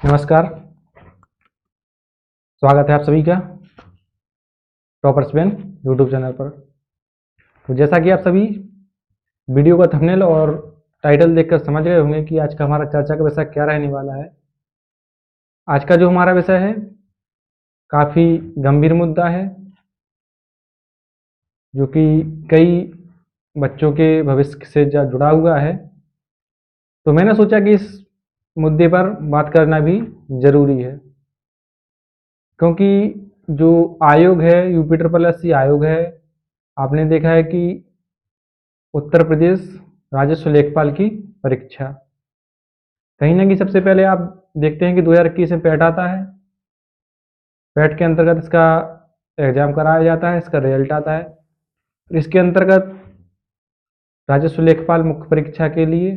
नमस्कार। स्वागत है आप सभी का टॉपर्स पेन यूट्यूब चैनल पर। तो जैसा कि आप सभी वीडियो का थंबनेल और टाइटल देखकर समझ गए होंगे कि आज का हमारा चर्चा का विषय क्या रहने वाला है। आज का जो हमारा विषय है काफ़ी गंभीर मुद्दा है, जो कि कई बच्चों के भविष्य से जुड़ा हुआ है। तो मैंने सोचा कि इस मुद्दे पर बात करना भी ज़रूरी है, क्योंकि जो आयोग है UPSSC आयोग है, आपने देखा है कि उत्तर प्रदेश राजस्व लेखपाल की परीक्षा कहीं ना कहीं सबसे पहले आप देखते हैं कि 2021 में पैट आता है। पैट के अंतर्गत इसका एग्जाम कराया जाता है, इसका रिजल्ट आता है। इसके अंतर्गत राजस्व लेखपाल मुख्य परीक्षा के लिए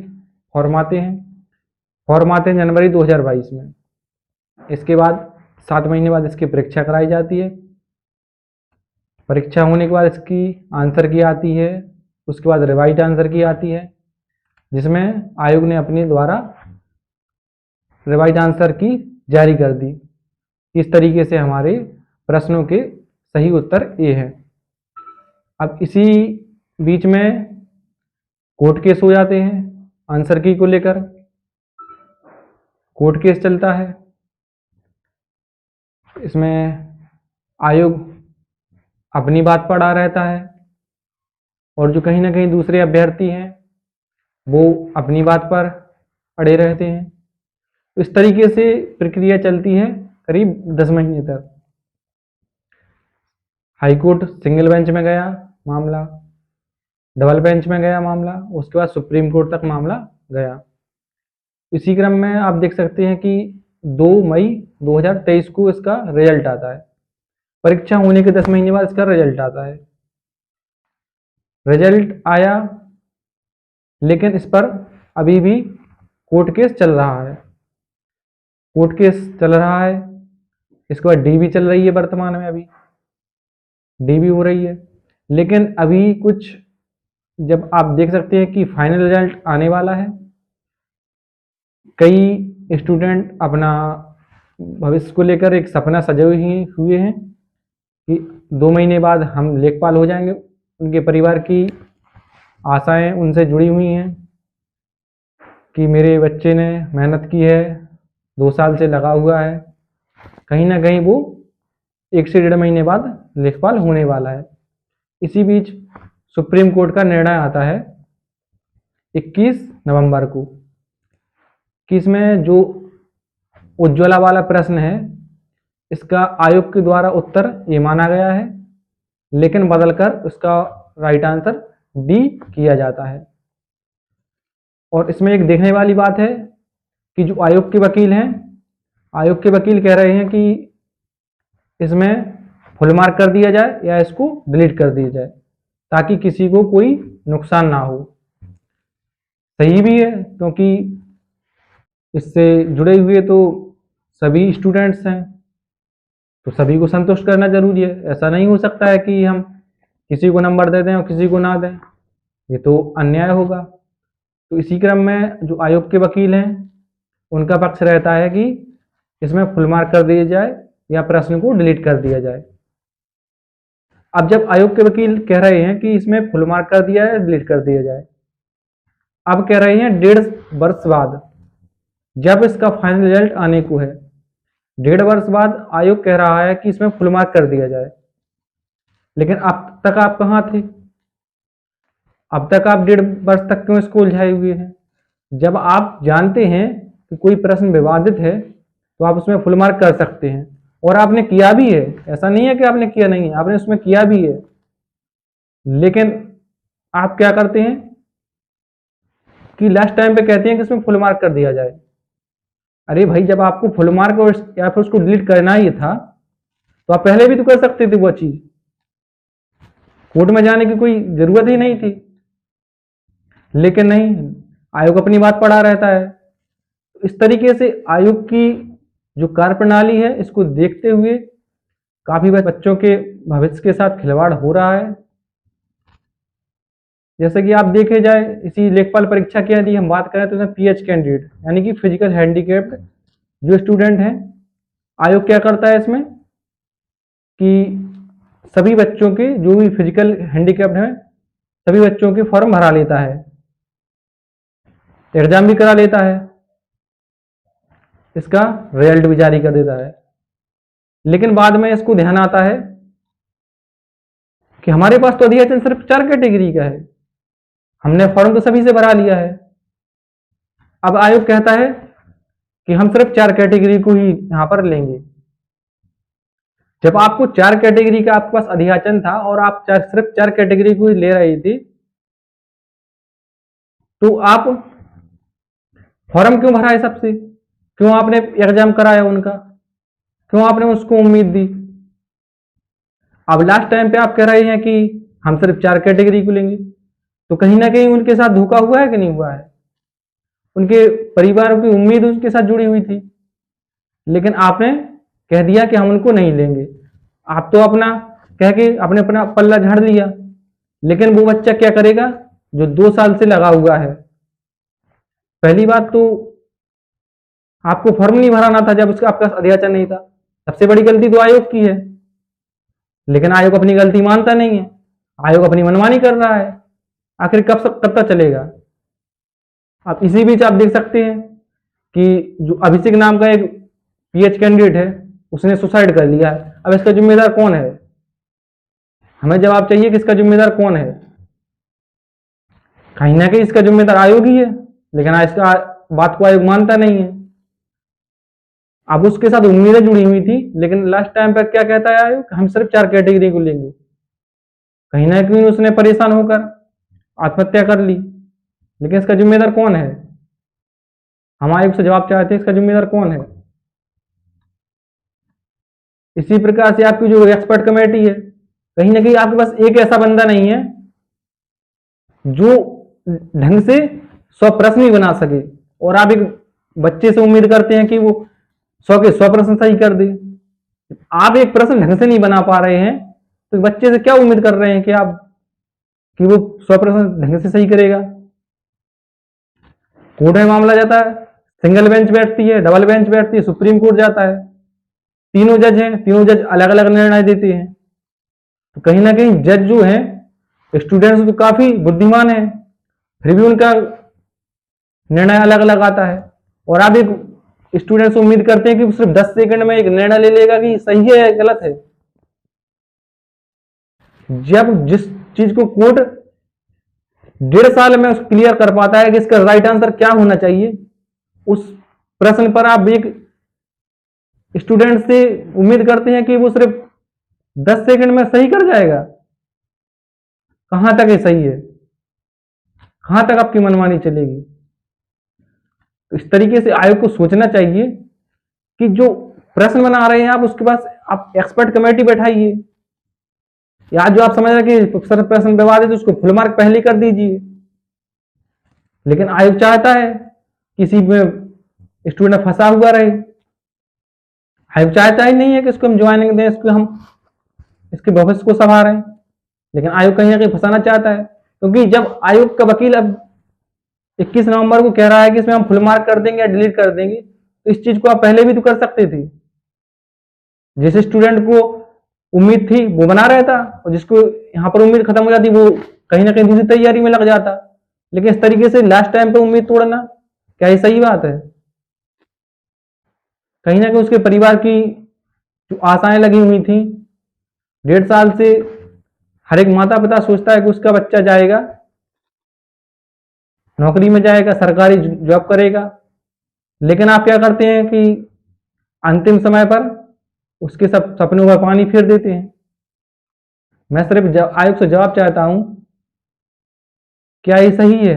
फॉर्म आते हैं जनवरी 2022 में। इसके बाद 7 महीने बाद इसकी परीक्षा कराई जाती है। परीक्षा होने के बाद इसकी आंसर की आती है, उसके बाद रिवाइज आंसर की आती है, जिसमें आयोग ने अपने द्वारा रिवाइज आंसर की जारी कर दी। इस तरीके से हमारे प्रश्नों के सही उत्तर ए है। अब इसी बीच में कोर्ट केस हो जाते हैं आंसर की को लेकर। कोर्ट केस चलता है, इसमें आयोग अपनी बात पर अड़ा रहता है और जो कहीं ना कहीं दूसरे अभ्यर्थी हैं वो अपनी बात पर अड़े रहते हैं। इस तरीके से प्रक्रिया चलती है करीब 10 महीने तक। हाईकोर्ट सिंगल बेंच में गया मामला, डबल बेंच में गया मामला, उसके बाद सुप्रीम कोर्ट तक मामला गया। इसी क्रम में आप देख सकते हैं कि 2 मई 2023 को इसका रिजल्ट आता है। परीक्षा होने के 10 महीने बाद इसका रिजल्ट आता है। रिजल्ट आया, लेकिन इस पर अभी भी कोर्ट केस चल रहा है। कोर्ट केस चल रहा है, इसके बाद डी भी चल रही है। वर्तमान में अभी डी भी हो रही है, लेकिन अभी कुछ जब आप देख सकते हैं कि फाइनल रिजल्ट आने वाला है। कई स्टूडेंट अपना भविष्य को लेकर एक सपना सजाए हुए हैं कि 2 महीने बाद हम लेखपाल हो जाएंगे। उनके परिवार की आशाएं उनसे जुड़ी हुई हैं कि मेरे बच्चे ने मेहनत की है, 2 साल से लगा हुआ है, कहीं ना कहीं वो 1 से 1.5 महीने बाद लेखपाल होने वाला है। इसी बीच सुप्रीम कोर्ट का निर्णय आता है 21 नवंबर को, कि इसमें जो उज्ज्वला वाला प्रश्न है इसका आयोग के द्वारा उत्तर ये माना गया है, लेकिन बदलकर उसका राइट आंसर डी किया जाता है। और इसमें एक देखने वाली बात है कि जो आयोग के वकील हैं, आयोग के वकील कह रहे हैं कि इसमें फुल मार्क कर दिया जाए या इसको डिलीट कर दिया जाए, ताकि किसी को कोई नुकसान ना हो। सही भी है, क्योंकि इससे जुड़े हुए तो सभी स्टूडेंट्स हैं, तो सभी को संतुष्ट करना जरूरी है। ऐसा नहीं हो सकता है कि हम किसी को नंबर दे दें और किसी को ना दें, ये तो अन्याय होगा। तो इसी क्रम में जो आयोग के वकील हैं उनका पक्ष रहता है कि इसमें फुल मार्क कर दिया जाए या प्रश्न को डिलीट कर दिया जाए। अब जब आयोग के वकील कह रहे हैं कि इसमें फुल मार्क कर दिया है, डिलीट कर दिया जाए, अब कह रहे हैं 1.5 वर्ष बाद, जब इसका फाइनल रिजल्ट आने को है, 1.5 वर्ष बाद आयोग कह रहा है कि इसमें फुल मार्क कर दिया जाए। लेकिन अब तक आप कहाँ थे? अब तक आप 1.5 वर्ष तक क्यों इसको उलझाए हुए हैं? जब आप जानते हैं कि कोई प्रश्न विवादित है तो आप उसमें फुल मार्क कर सकते हैं, और आपने किया भी है। ऐसा नहीं है कि आपने किया नहीं है, आपने उसमें किया भी है। लेकिन आप क्या करते हैं कि लास्ट टाइम पे कहते हैं कि इसमें फुल मार्क कर दिया जाए। अरे भाई, जब आपको फुल मार्क या फिर उसको डिलीट करना ही था तो आप पहले भी तो कर सकते थे वो चीज। कोर्ट में जाने की कोई जरूरत ही नहीं थी, लेकिन नहीं, आयोग अपनी बात पढ़ा रहता है। इस तरीके से आयोग की जो कार्यप्रणाली है, इसको देखते हुए काफी बच्चों के भविष्य के साथ खिलवाड़ हो रहा है। जैसे कि आप देखे जाए, इसी लेखपाल परीक्षा की यदि हम बात करें तो PH कैंडिडेट यानी कि फिजिकल हैंडीकैप्ड जो स्टूडेंट हैं, आयोग क्या करता है इसमें कि सभी बच्चों के जो भी फिजिकल हैंडीकैप्ड हैं सभी बच्चों के फॉर्म भरा लेता है, एग्जाम भी करा लेता है, इसका रिजल्ट भी जारी कर देता है। लेकिन बाद में इसको ध्यान आता है कि हमारे पास तो अधियाचन सिर्फ 4 कैटेगरी का है, हमने फॉर्म तो सभी से भरा लिया है। अब आयोग कहता है कि हम सिर्फ 4 कैटेगरी को ही यहां पर लेंगे। जब आपको 4 कैटेगरी का आपके पास अधियाचन था और आप सिर्फ 4 कैटेगरी को ही ले रही थी, तो आप फॉर्म क्यों भरा है सबसे? क्यों आपने एग्जाम कराया उनका? क्यों आपने उसको उम्मीद दी? अब लास्ट टाइम पे आप कह रहे हैं कि हम सिर्फ 4 कैटेगरी को लेंगे, तो कहीं ना कहीं उनके साथ धोखा हुआ है कि नहीं हुआ है? उनके परिवार की उम्मीद उसके साथ जुड़ी हुई थी, लेकिन आपने कह दिया कि हम उनको नहीं लेंगे। आप तो अपना कह के अपने अपना पल्ला झाड़ लिया, लेकिन वो बच्चा क्या करेगा जो 2 साल से लगा हुआ है? पहली बात तो आपको फॉर्म नहीं भराना था जब उसका आपका अधियाचन नहीं था। सबसे बड़ी गलती तो आयोग की है, लेकिन आयोग अपनी गलती मानता नहीं है, आयोग अपनी मनमानी कर रहा है। आखिर कब तक चलेगा? आप इसी बीच आप देख सकते हैं कि जो अभिषेक नाम का एक पीएच कैंडिडेट है उसने सुसाइड कर लिया है। अब इसका जिम्मेदार कौन है? हमें जवाब चाहिए कि इसका जिम्मेदार कौन है। कहीं ना कहीं इसका जिम्मेदार आयोग ही है, लेकिन इसका बात को आयोग मानता नहीं है। अब उसके साथ उम्मीदें जुड़ी हुई थी, लेकिन लास्ट टाइम पर क्या कहता है आयोग? हम सिर्फ 4 कैटेगरी को लेंगे। कहीं ना कहीं उसने परेशान होकर आत्महत्या कर ली, लेकिन इसका जिम्मेदार कौन है? हम आयोग से जवाब चाहते हैं, इसका जिम्मेदार कौन है? इसी प्रकार से आपकी जो एक्सपर्ट कमेटी है, कहीं ना कहीं आपके पास एक ऐसा बंदा नहीं है जो ढंग से 100 प्रश्न ही बना सके, और आप एक बच्चे से उम्मीद करते हैं कि वो 100 के 100 प्रश्न सही कर दे। आप एक प्रश्न ढंग से नहीं बना पा रहे हैं, तो बच्चे से क्या उम्मीद कर रहे हैं कि वो 100 प्रश्न ढंग से सही करेगा? कोर्ट में मामला जाता है, सिंगल बेंच बैठती है, डबल बेंच बैठती है, सुप्रीम कोर्ट जाता है, तीनों जज हैं, तीनों जज अलग अलग निर्णय देते हैं। तो कहीं ना कहीं जज जो है स्टूडेंट्स तो काफी बुद्धिमान है, फिर भी उनका निर्णय अलग अलग आता है। और आप एक स्टूडेंट्स उम्मीद करते हैं कि सिर्फ 10 सेकंड में एक निर्णय ले लेगा कि सही है या गलत है। जब जिस चीज को कोर्ट 1.5 साल में क्लियर कर पाता है कि इसका राइट आंसर क्या होना चाहिए, उस प्रश्न पर आप एक स्टूडेंट से उम्मीद करते हैं कि वो सिर्फ 10 सेकंड में सही कर जाएगा। कहां तक ये सही है? कहां तक आपकी मनमानी चलेगी? तो इस तरीके से आयोग को सोचना चाहिए कि जो प्रश्न बना रहे हैं आप, उसके पास आप एक्सपर्ट कमेटी बैठाइए, या जो आप समझ रहे हैं कि प्रश्न विवाद है तो उसको फुल मार्क पहले कर दीजिए। लेकिन आयोग चाहता है किसी में स्टूडेंट फंसा हुआ रहे। आयोग चाहता ही नहीं है कि इसको हम ज्वाइनिंग दें, इसको हम इसके भविष्य को संवारें, लेकिन आयोग कहीं ना कहीं फंसाना चाहता है। क्योंकि जब आयोग का वकील अब 21 नवंबर को कह रहा है कि इसमें हम फुल मार्क कर देंगे या डिलीट कर देंगे, तो इस चीज को आप पहले भी तो कर सकते थे। जिस स्टूडेंट को उम्मीद थी वो बना रहता, और जिसको यहाँ पर उम्मीद खत्म हो जाती वो कहीं ना कहीं दूसरी तैयारी में लग जाता। लेकिन इस तरीके से लास्ट टाइम पे उम्मीद तोड़ना, क्या ये सही बात है? कहीं ना कहीं उसके परिवार की जो आशाएं लगी हुई थी 1.5 साल से, हर एक माता पिता सोचता है कि उसका बच्चा जाएगा, नौकरी में जाएगा, सरकारी जॉब करेगा, लेकिन आप क्या करते हैं कि अंतिम समय पर उसके सब सपनों पर पानी फेर देते हैं। मैं सिर्फ आयोग से जवाब चाहता हूं, क्या ये सही है?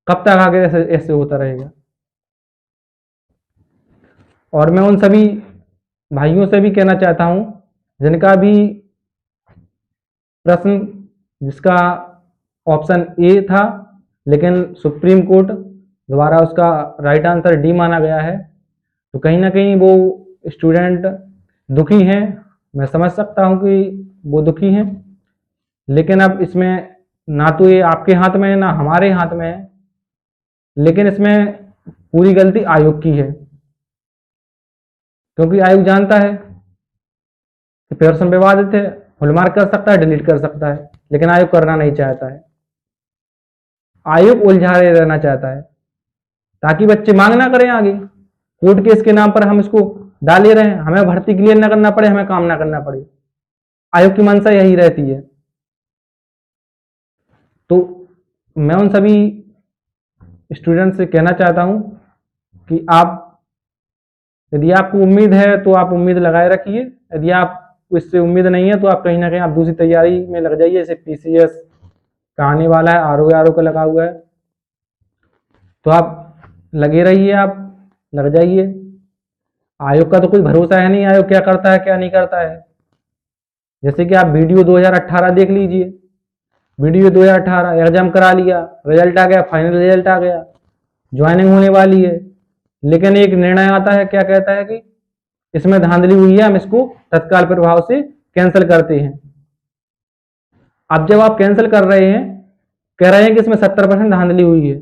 कब तक आगे ऐसे होता रहेगा? और मैं उन सभी भाइयों से भी कहना चाहता हूं जिनका भी प्रश्न जिसका ऑप्शन ए था, लेकिन सुप्रीम कोर्ट द्वारा उसका राइट आंसर डी माना गया है, तो कहीं ना कहीं वो स्टूडेंट दुखी हैं। मैं समझ सकता हूं कि वो दुखी हैं, लेकिन अब इसमें ना तो ये आपके हाथ में है ना हमारे हाथ में है, लेकिन इसमें पूरी गलती आयोग की है। क्योंकि आयोग जानता है कि प्रदर्शन विवादित है, फुल मार्क कर सकता है, डिलीट कर सकता है, लेकिन आयोग करना नहीं चाहता है। आयोग उलझाए रहना चाहता है ताकि बच्चे मांग ना करें आगे। कोर्ट केस के नाम पर हम इसको डाले रहे हैं, हमें भर्ती क्लियर ना करना पड़े, हमें काम ना करना पड़े। आयोग की मंशा यही रहती है। तो मैं उन सभी स्टूडेंट से कहना चाहता हूं कि आप, यदि आपको उम्मीद है तो आप उम्मीद लगाए रखिए, यदि आप इससे उम्मीद नहीं है तो आप कहीं ना कहीं आप दूसरी तैयारी में लग जाइए। जैसे पीसीएस का आने वाला है, आरओ का लगा हुआ है, तो आप लगे रहिए, आप लग जाइए। आयोग का तो कोई भरोसा है नहीं, आयोग क्या करता है क्या नहीं करता है। जैसे कि आप वीडियो 2018 देख लीजिए, वीडियो 2018 एग्जाम करा लिया, रिजल्ट आ गया, फाइनल रिजल्ट आ गया, ज्वाइनिंग होने वाली है, लेकिन एक निर्णय आता है, क्या कहता है कि इसमें धांधली हुई है, हम इसको तत्काल प्रभाव से कैंसिल करते हैं। अब जब आप कैंसिल कर रहे हैं, कह रहे हैं कि इसमें 70% धांधली हुई है,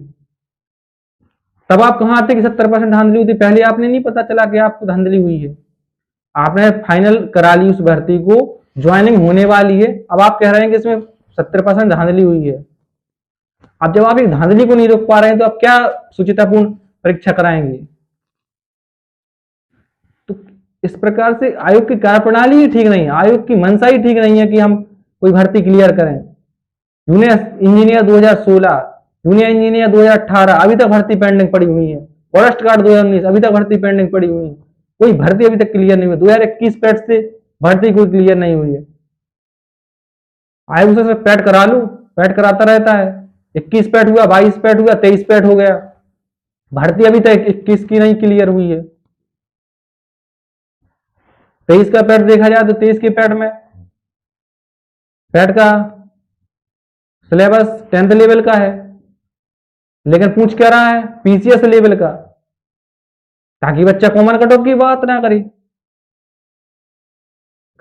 तब आप कहां आते कि 70% धांधली हुई थी? पहले आपने नहीं पता चला कि आपको धांधली हुई है? आपने फाइनल करा ली उस भर्ती को, ज्वाइनिंग होने वाली है, अब आप कह रहे हैं कि इसमें 70% धांधली हुई है। अब जब आप एक धांधली को नहीं रोक पा रहे हैं तो आप क्या सुचितापूर्ण परीक्षा कराएंगे? तो इस प्रकार से आयोग की कार्यप्रणाली ही ठीक नहीं है, आयोग की मंशा ही ठीक नहीं है कि हम कोई भर्ती क्लियर करें। जूनियर इंजीनियर 2016, जूनियर इंजीनियर 2018, अभी तक भर्ती पेंडिंग पड़ी हुई है। फॉरेस्ट गार्ड 2019, अभी तक भर्ती पेंडिंग पड़ी हुई है। कोई भर्ती अभी तक क्लियर नहीं हुई। 2021 पैट से भर्ती कोई क्लियर नहीं हुई है। आयोग से पैट करा लूं, पैट कराता रहता है। 21 पैट हुआ, 22 पैट हुआ, 23 पैट हो गया, भर्ती अभी तक 21 की नहीं क्लियर हुई है। 23 का पैट देखा जाए तो 23 के पैट में पैट का सिलेबस 10th लेवल का है, लेकिन पूछ क्या रहा है? पीसीएस लेवल का, ताकि बच्चा कॉमन कट ऑफ की बात ना करे,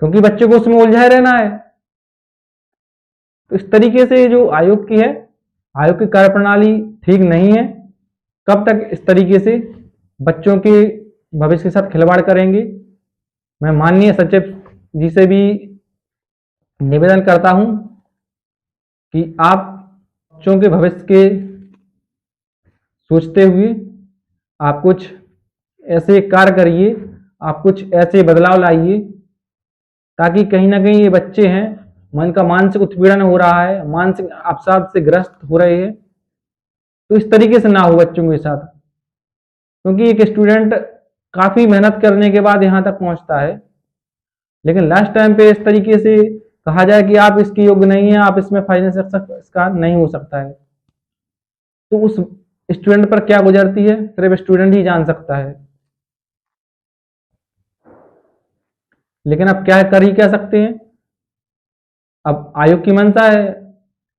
क्योंकि बच्चे को उसमें उलझाए रहना है। तो इस तरीके से जो आयोग की है, आयोग की कार्यप्रणाली ठीक नहीं है। कब तक इस तरीके से बच्चों के भविष्य के साथ खिलवाड़ करेंगे? मैं माननीय सचिव जी से भी निवेदन करता हूं कि आप बच्चों के भविष्य के सोचते हुए आप कुछ ऐसे कार्य करिए, आप कुछ ऐसे बदलाव लाइए, ताकि कहीं ना कहीं ये बच्चे हैं, मन का मानसिक उत्पीड़न हो रहा है, मानसिक अवसाद से ग्रस्त हो रहे हैं, तो इस तरीके से ना हो बच्चों के साथ। क्योंकि एक स्टूडेंट काफी मेहनत करने के बाद यहाँ तक पहुंचता है, लेकिन लास्ट टाइम पे इस तरीके से कहा जाए कि आप इसके योग्य नहीं है, आप इसमें फाइनेंस इसका नहीं हो सकता है, तो उस स्टूडेंट पर क्या गुजरती है सिर्फ स्टूडेंट ही जान सकता है। लेकिन अब क्या कर ही क्या सकते हैं? अब आयोग की मंशा है,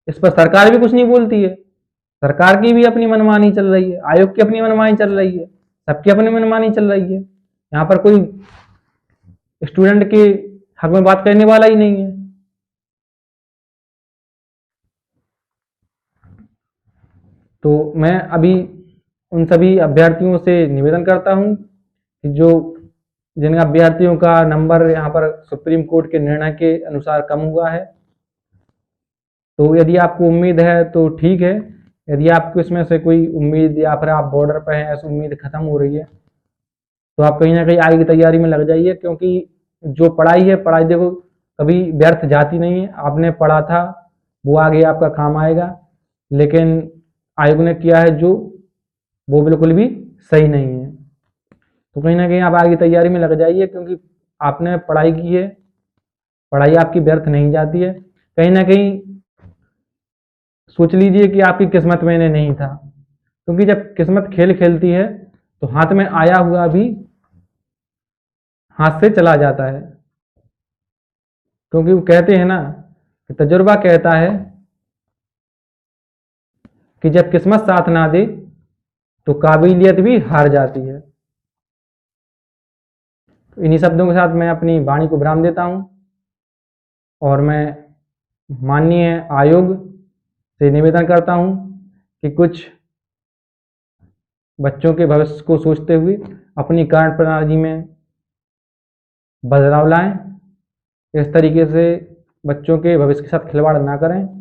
इस पर सरकार भी कुछ नहीं बोलती है। सरकार की भी अपनी मनमानी चल रही है, आयोग की अपनी मनमानी चल रही है, सबकी अपनी मनमानी चल रही है। यहाँ पर कोई स्टूडेंट के हक में बात करने वाला ही नहीं है। तो मैं अभी उन सभी अभ्यर्थियों से निवेदन करता हूं कि जो जिन अभ्यर्थियों का नंबर यहाँ पर सुप्रीम कोर्ट के निर्णय के अनुसार कम हुआ है, तो यदि आपको उम्मीद है तो ठीक है, यदि आपको इसमें से कोई उम्मीद या फिर आप बॉर्डर पर हैं, ऐसी उम्मीद खत्म हो रही है, तो आप कहीं ना कहीं आगे की तैयारी में लग जाइए। क्योंकि जो पढ़ाई है, पढ़ाई देखो कभी व्यर्थ जाती नहीं है। आपने पढ़ा था वो आगे आपका काम आएगा, लेकिन आयोग ने किया है जो वो बिल्कुल भी सही नहीं है। तो कहीं ना कहीं आप आगे तैयारी में लग जाइए, क्योंकि आपने पढ़ाई की है, पढ़ाई आपकी व्यर्थ नहीं जाती है। कहीं ना कहीं सोच लीजिए कि आपकी किस्मत में नहीं था, क्योंकि जब किस्मत खेल खेलती है तो हाथ में आया हुआ भी हाथ से चला जाता है। क्योंकि वो कहते हैं ना कि तजुर्बा कहता है कि जब किस्मत साथ ना दे तो काबिलियत भी हार जाती है। तो इन्हीं शब्दों के साथ मैं अपनी वाणी को विराम देता हूं, और मैं माननीय आयोग से निवेदन करता हूं कि कुछ बच्चों के भविष्य को सोचते हुए अपनी कार्यप्रणाली में बदलाव लाएं। इस तरीके से बच्चों के भविष्य के साथ खिलवाड़ ना करें।